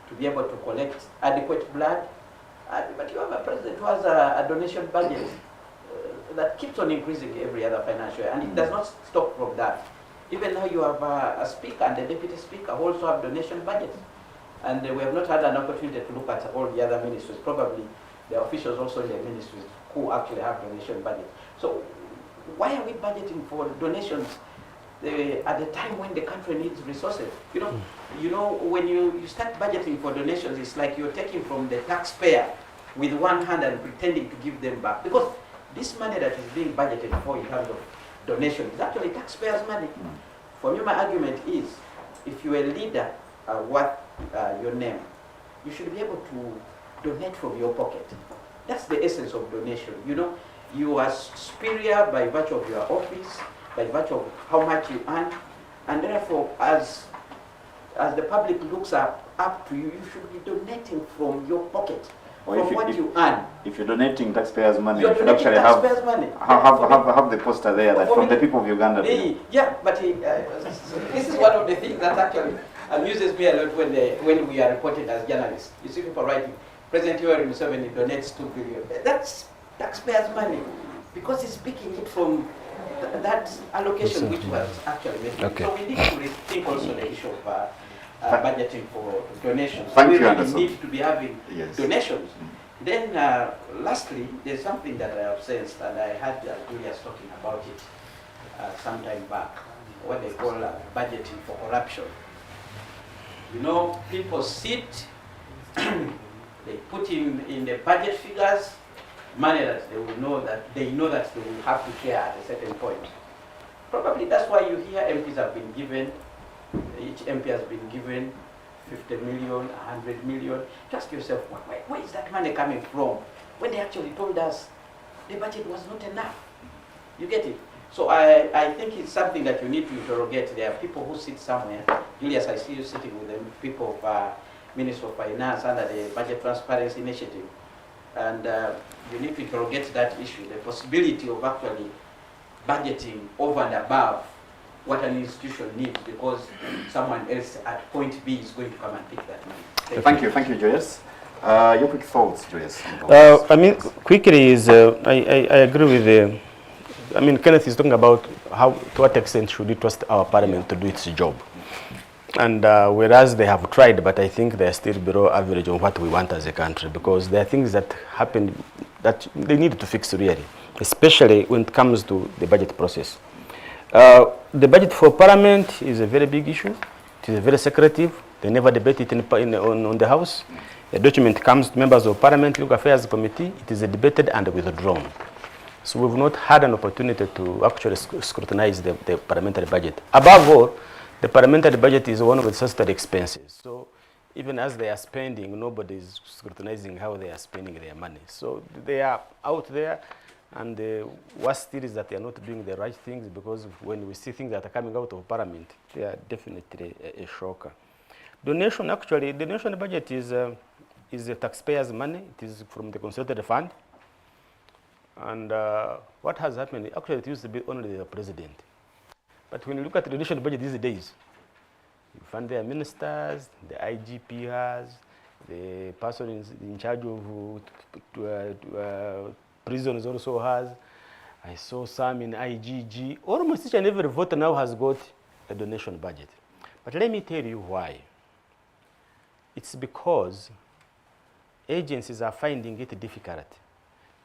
to be able to collect adequate blood. But you have a president who has a donation budget that keeps on increasing every other financial year, and it does not stop from that. Even now you have a speaker and the deputy speaker who also have donation budgets. And we have not had an opportunity to look at all the other ministries, probably the officials also in the ministries who actually have donation budgets. So why are we budgeting for donations at the time when the country needs resources? You know, when you start budgeting for donations, it's like you're taking from the taxpayer with one hand and pretending to give them back. Because this money that is being budgeted for in terms of donation is actually taxpayers' money. For me, my argument is, if you're a leader worth your name, you should be able to donate from your pocket. That's the essence of donation. You know, you are superior by virtue of your office, by virtue of how much you earn, and therefore, as the public looks up to you, you should be donating from your pocket, Or from if you- what if- you earn. If you're donating taxpayers' money, You're you should donating actually have taxpayers' money. have the poster there that For from the me- people of Uganda. to you. Yeah, but this is one of the things that actually amuses me a lot when we are reported as journalists. You see people writing, President Yoweri Museveni donates 2 billion. That's taxpayers' money because he's picking it from that allocation which was actually made. Okay. So we need to rethink also the issue of budgeting for donations. Thank we you, really Anderson. need to be having Yes. donations. Then lastly, there's something that I have sensed, and I had Julius talking about it some time back, what they call budgeting for corruption. You know, people sit, they put in the budget figures money that they know that they will have to share at a certain point. Probably that's why you hear MPs have been given, each MP has been given 50 million, 100 million. Just yourself, where is that money coming from? When they actually told us the budget was not enough. You get it? So I think it's something that you need to interrogate. There are people who sit somewhere. Julius, I see you sitting with the people of Ministry of Finance under the Budget Transparency Initiative. And you need to interrogate that issue, the possibility of actually budgeting over and above what an institution needs, because someone else at point B is going to come and pick that money. Thank you, Joyce. Your quick thoughts, Joyce. I mean, quickly is, I agree with Kenneth is talking about how, to what extent should we trust our parliament to do its job. And whereas they have tried, but I think they're still below average on what we want as a country, because there are things that happen that they need to fix really, especially when it comes to the budget process. The budget for parliament is a very big issue. It is very secretive. They never debate it on the House. A document comes to members of Parliament, Legal Affairs Committee. It is debated and withdrawn. So we've not had an opportunity to actually scrutinize the parliamentary budget. Above all, the parliamentary budget is one of the statutory expenses. So even as they are spending, nobody is scrutinizing how they are spending their money. So they are out there, and the worst still is that they are not doing the right things, because when we see things that are coming out of Parliament, they are definitely a shocker. Donation, actually, the national budget is the taxpayers' money. It is from the consolidated fund. And what has happened, actually it used to be only the president. But when you look at the national budget these days, you find their ministers, the IGP has, the person in charge of prisons also has. I saw some in IGG. Almost each and every voter now has got a donation budget. But let me tell you why. It's because agencies are finding it difficult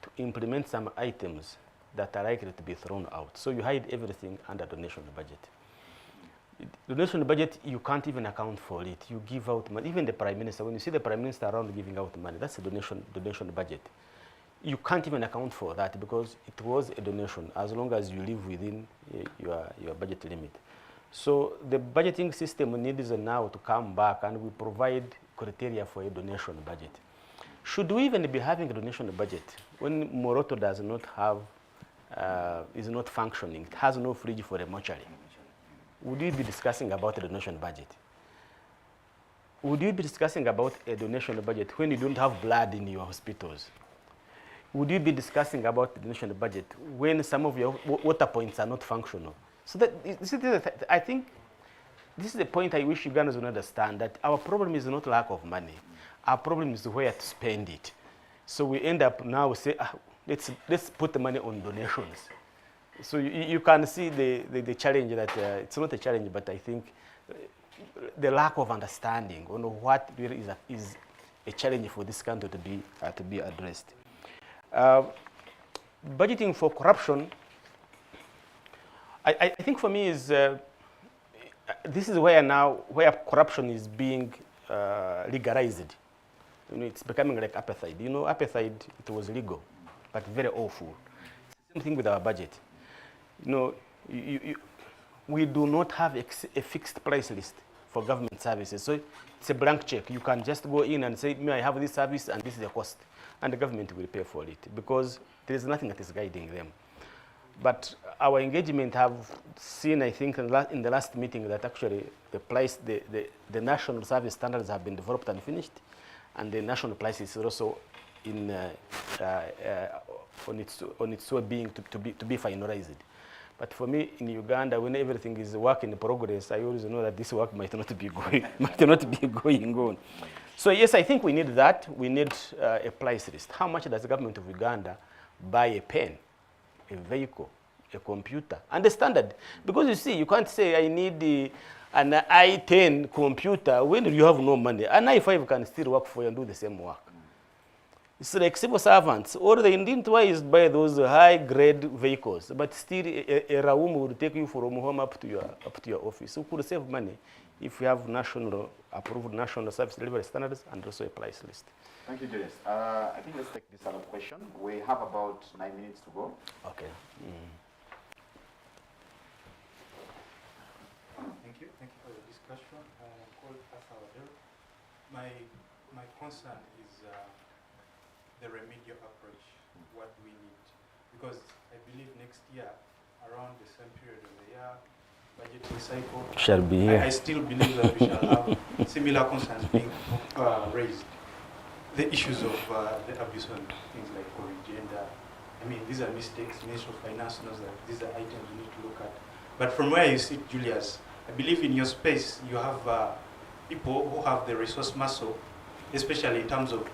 to implement some items that are likely to be thrown out. So you hide everything under donation budget. Donation budget, you can't even account for it. You give out money. Even the Prime Minister, when you see the Prime Minister around giving out money, that's a donation budget. You can't even account for that because it was a donation as long as you live within your budget limit. So the budgeting system needs now to come back, and we provide criteria for a donation budget. Should we even be having a donation budget when Moroto does not have, is not functioning, it has no fridge for a mortuary? Would we be discussing about a donation budget? Would you be discussing about a donation budget when you don't have blood in your hospitals? Would you be discussing about the donation budget when some of your water points are not functional? So that, I think this is the point I wish Ugandans would understand, that our problem is not lack of money. Our problem is where to spend it. So we end up now say, let's put the money on donations. So you can see the challenge that, it's not a challenge, but I think the lack of understanding on what really is a challenge for this country to be addressed. Budgeting for corruption, I think for me is, this is where corruption is being legalized. You know, it's becoming like apartheid. You know, apartheid, it was legal, but very awful. Same thing with our budget. You know, we do not have a fixed price list for government services. So it's a blank check. You can just go in and say, I have this service and this is the cost. And the government will pay for it because there is nothing that is guiding them. But our engagement have seen, I think, in the last meeting that actually the national service standards have been developed and finished, and the national price is also in on its way being to be finalized. But for me, in Uganda, when everything is work in progress, I always know that this work might not be going on. So yes, I think we need that. We need a price list. How much does the government of Uganda buy a pen, a vehicle, a computer, and the standard? Because you see, you can't say I need an i10 computer when you have no money. An i5 can still work for you and do the same work. It's like civil servants. All they need to is buy those high-grade vehicles, but still a Raum will take you from home up to your office. So you could save money if you have approved national service delivery standards and also a price list. Thank you, Julius. I think let's take this other question. We have about 9 minutes to go. Okay. Thank you for the discussion. I'm called Arthur Wadero. My concern is the remedial approach, what we need. Because I believe next year, around the same period of the year, budgeting cycle, Shall be here. I still believe that we shall have similar concerns being raised. The issues of the abuse on things like gender. I mean, these are mistakes. Minister of Finance knows that these are items we need to look at. But from where you sit, Julius, I believe in your space, you have people who have the resource muscle, especially in terms of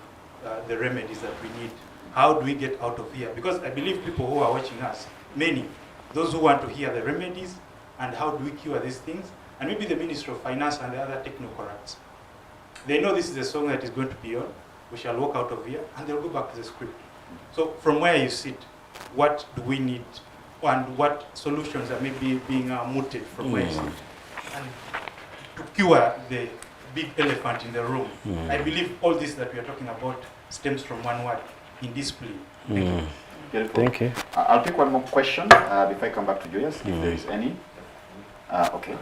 the remedies that we need. How do we get out of here? Because I believe people who are watching us, many, those who want to hear the remedies and how do we cure these things, and maybe the Minister of Finance and the other technocrats, they know this is a song that is going to be on, we shall walk out of here, and they'll go back to the script. So from where you sit, what do we need, and what solutions are maybe being mooted from where you sit? And to cure the big elephant in the room, I believe all this that we are talking about stems from one word: indiscipline. Beautiful. Thank you. I'll take one more question before I come back to Julius, if there is any. Okay.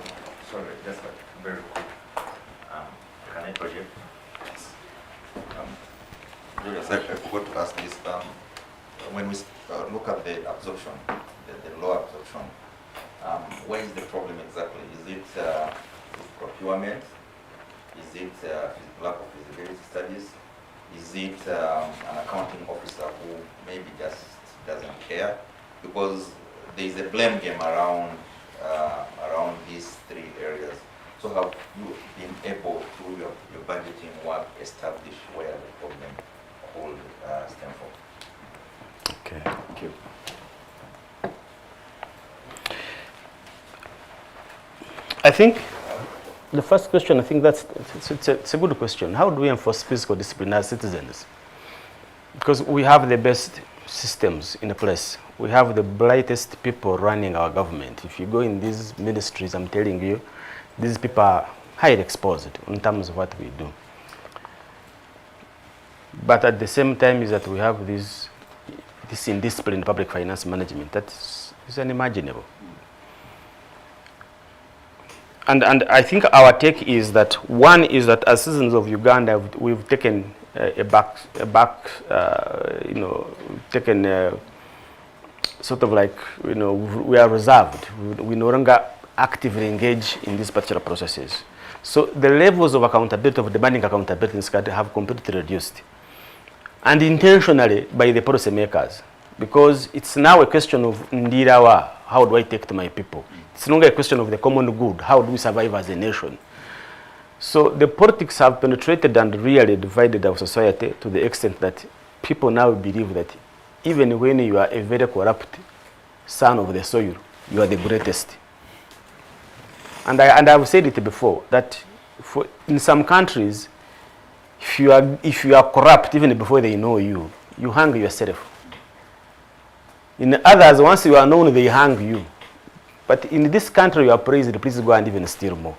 Sorry, just like very quick. Can I project? Julius, I forgot to ask this. When we look at the absorption, the low absorption, where is the problem exactly? Is it procurement? Is it lack of feasibility studies? Is it an accounting officer who maybe just doesn't care? Because there is a blame game around these three areas. So have you been able, through your budgeting work, establish where the problem will stem from? Okay. Thank you. I think the first question, I think it's a good question. How do we enforce physical discipline as citizens? Because we have the best systems in place. We have the brightest people running our government. If you go in these ministries, I'm telling you, these people are highly exposed in terms of what we do. But at the same time is that we have this indiscipline in public finance management that is unimaginable. And I think our take is that one is that as citizens of Uganda, we've taken sort of like, we are reserved. We no longer actively engage in these particular processes. So the levels of accountability, of demanding accountability in this country have completely reduced. And intentionally by the policymakers, because it's now a question of ndirawa, how do I take to my people? It's no longer a question of the common good, how do we survive as a nation? So the politics have penetrated and really divided our society to the extent that people now believe that even when you are a very corrupt son of the soil, you are the greatest. And I've said it before, that in some countries, if you are corrupt, even before they know you, you hang yourself. In others, once you are known, they hang you. But in this country, you are praised, please go and even steal more.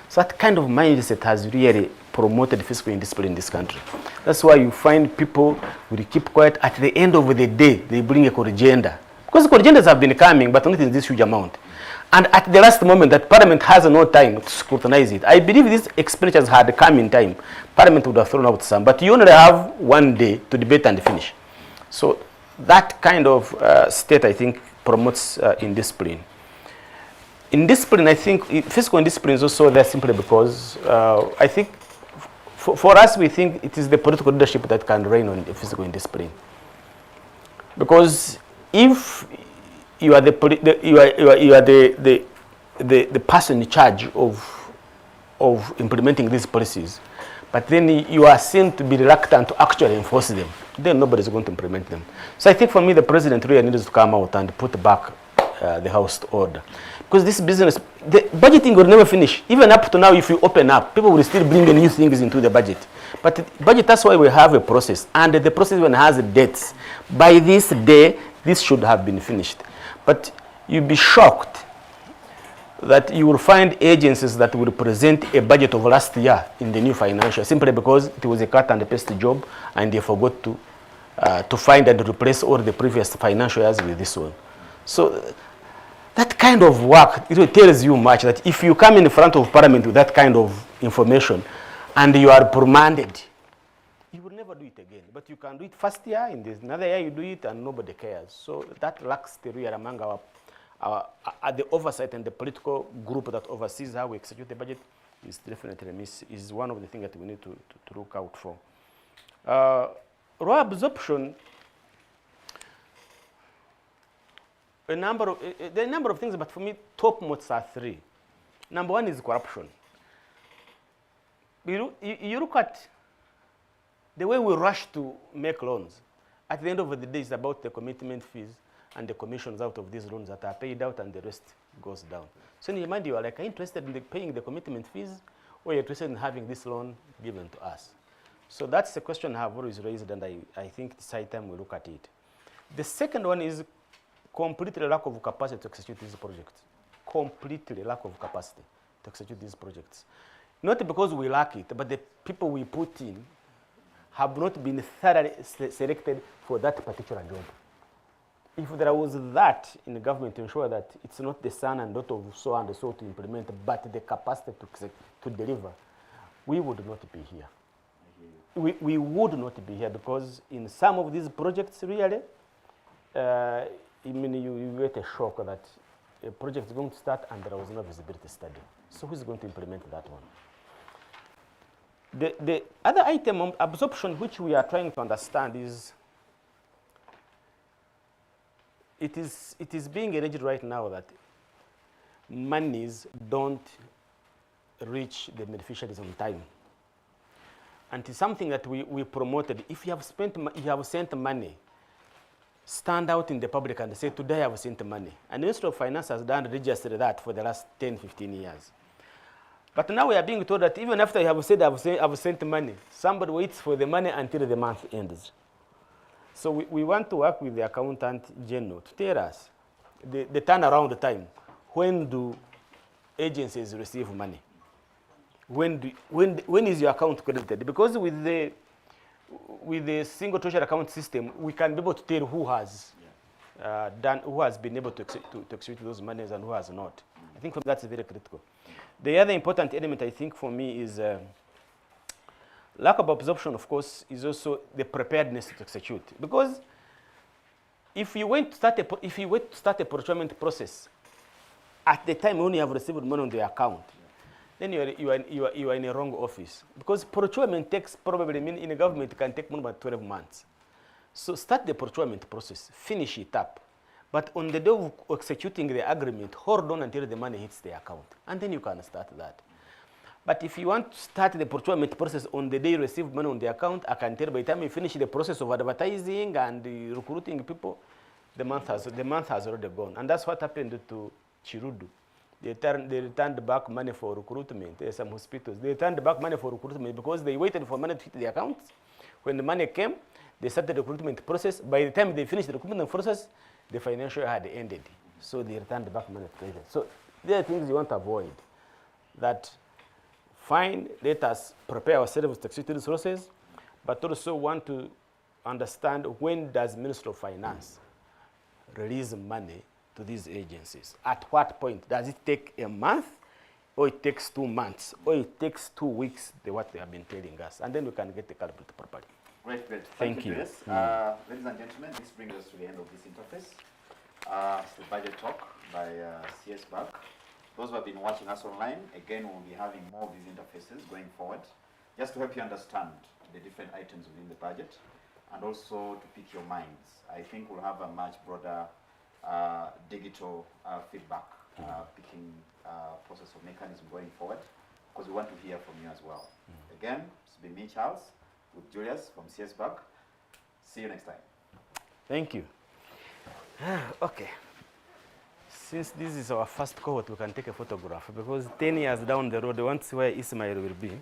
So that kind of mindset has really promoted fiscal indiscipline in this country. That's why you find people will keep quiet. At the end of the day, they bring a corrigenda. Because corrigendas have been coming, but not in this huge amount. And at the last moment that Parliament has no time to scrutinize it, I believe these expenditures had come in time, Parliament would have thrown out some. But you only have one day to debate and finish. So that kind of state, I think, promotes indiscipline. Indiscipline, I think, fiscal indiscipline is also there simply because I think for us, we think it is the political leadership that can rein on the fiscal indiscipline. Because if you are the person in charge of implementing these policies, but then you are seen to be reluctant to actually enforce them, then nobody is going to implement them. So I think for me, the president really needs to come out and put back the house to order. Because this business, the budgeting will never finish. Even up to now, if you open up, people will still bring new things into the budget. But the budget, that's why we have a process. And the process even has dates. By this day, this should have been finished. But you'll be shocked that you will find agencies that will present a budget of last year in the new financial, simply because it was a cut and paste job, and they forgot to find and replace all the previous financial years with this one. So that kind of work, it tells you much that if you come in front of Parliament with that kind of information and you are reprimanded, you will never do it again. But you can do it first year, in this another year you do it, and nobody cares. So that lacks the real among the oversight, and the political group that oversees how we execute the budget is definitely is one of the things that we need to look out for. Raw absorption. There are a number of things, but for me, topmost are three. Number one is corruption. You look at the way we rush to make loans. At the end of the day, it's about the commitment fees and the commissions out of these loans that are paid out, and the rest goes down. So in your mind, you are like, are you interested in paying the commitment fees, or you're interested in having this loan given to us? So that's the question I have always raised, and I think it's high time we look at it. The second one is completely lack of capacity to execute these projects. Completely lack of capacity to execute these projects. Not because we lack it, but the people we put in have not been thoroughly selected for that particular job. If there was that in the government to ensure that it's not the son and daughter of so and so to implement, but the capacity to deliver, we would not be here. We would not be here, because in some of these projects, really, I mean, you get a shock that a project is going to start and there was no visibility study. So who's going to implement that one? The other item on absorption, which we are trying to understand, is it is being alleged right now that monies don't reach the beneficiaries on time. And it's something that we promoted. If you have sent money, stand out in the public and say, today I have sent money. And the Ministry of Finance has done register that for the last 10, 15 years. But now we are being told that even after you have said I've sent money, somebody waits for the money until the month ends. So we want to work with the Accountant General to tell us the turnaround time. When do agencies receive money? When is your account credited? Because with the single treasury account system, we can be able to tell who has been able to execute those monies and who has not. I think that's very critical. The other important element, I think, for me is lack of absorption. Of course, is also the preparedness to execute. Because if you wait to start a procurement process at the time when you have received money on the account, then you are in a wrong office. Because procurement takes probably, in the government, it can take more than 12 months. So start the procurement process, finish it up. But on the day of executing the agreement, hold on until the money hits the account. And then you can start that. But if you want to start the procurement process on the day you receive money on the account, I can tell by the time you finish the process of advertising and recruiting people, the month has already gone. And that's what happened to Chirudu. They returned back money for recruitment. There are some hospitals. They returned back money for recruitment because they waited for money to hit the accounts. When the money came, they started the recruitment process. By the time they finished the recruitment process, the financial year had ended. So they returned back money to treasury. So there are things you want to avoid. That fine, let us prepare ourselves to execute these resources, but also want to understand when does Ministry of Finance release money to these agencies. At what point? Does it take a month, or it takes 2 months, or it takes 2 weeks, what they have been telling us? And then we can get the calculate properly. Great. Thank you. Ladies and gentlemen, this brings us to the end of this interface. It's the budget talk by CS Bank. Those who have been watching us online, again, we'll be having more of these interfaces going forward, just to help you understand the different items within the budget, and also to pick your minds. I think we'll have a much broader digital feedback picking process of mechanism going forward, because we want to hear from you as well. Again, it's been me, Charles, with Julius from CS Bank. See you next time. Thank you. Okay. Since this is our first cohort, we can take a photograph, because 10 years down the road, we want to see where Ismail will be.